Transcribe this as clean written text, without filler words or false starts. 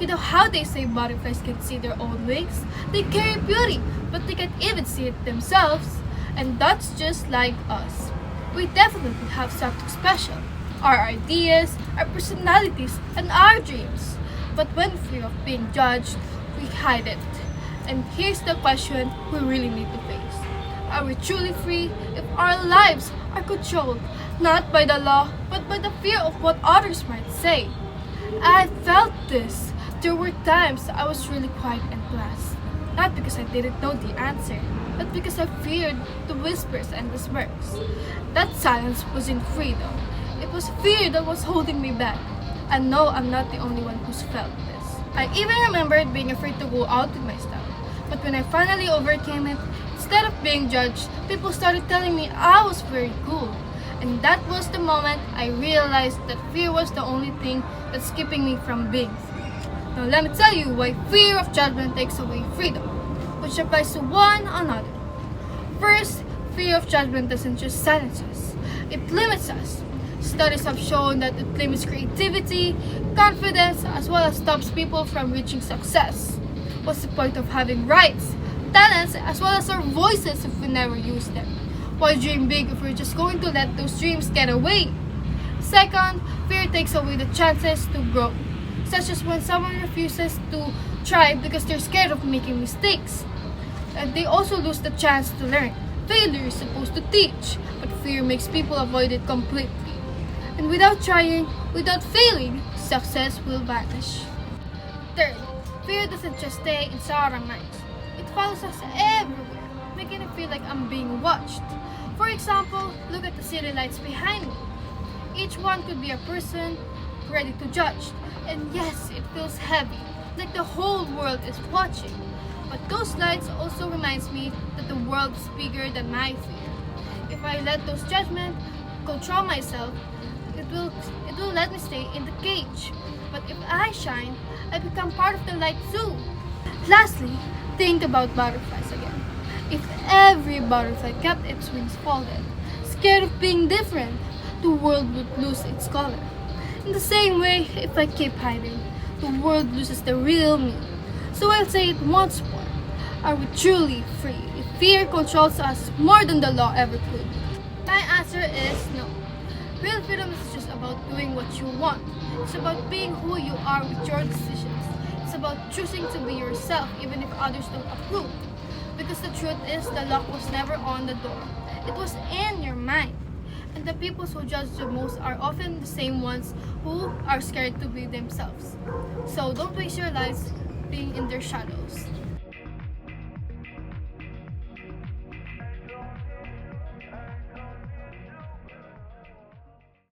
You know how they say butterflies can see their own wings? They carry beauty, but they can't even see it themselves. And that's just like us. We definitely have something special. Our ideas, our personalities, and our dreams. But when fear of being judged, we hide it. And here's the question we really need to face. Are we truly free if our lives are controlled not by the law but by the fear of what others might say? I felt this. There were times I was really quiet in class. Not because I didn't know the answer, but because I feared the whispers and the smirks. That silence wasn't freedom. It was fear that was holding me back. And no, I'm not the only one who's felt this. I even remembered being afraid to go out with my style. But when I finally overcame it, instead of being judged, people started telling me I was very cool. And that was the moment I realized that fear was the only thing that's keeping me from being free. Now let me tell you why fear of judgment takes away freedom, which applies to one another. First, fear of judgment doesn't just silence us, it limits us. Studies have shown that it limits creativity, confidence, as well as stops people from reaching success. What's the point of having rights, talents, as well as our voices if we never use them? Why dream big if we're just going to let those dreams get away? Second, fear takes away the chances to grow, such as when someone refuses to try because they're scared of making mistakes. And they also lose the chance to learn. Failure is supposed to teach, but fear makes people avoid it completely. And without trying, without failing, success will vanish. Third, fear doesn't just stay inside our minds. It follows us everywhere, making it feel like I'm being watched. For example, look at the city lights behind me. Each one could be a person ready to judge. And yes, it feels heavy, like the whole world is watching. But those lights also reminds me that the world is bigger than my fear. If I let those judgments control myself, it will let me stay in the cage. But if I shine, I become part of the light too. Lastly, think about butterflies again. If every butterfly kept its wings folded, scared of being different, the world would lose its color. In the same way, if I keep hiding, the world loses the real me. So I'll say it once more. Are we truly free if fear controls us more than the law ever could? My answer is no. Real freedom is just about doing what you want. It's about being who you are with your decisions. It's about choosing to be yourself even if others don't approve. Because the truth is, the lock was never on the door. It was in your mind. And the people who judge the most are often the same ones who are scared to be themselves. So don't waste your lives being in their shadows.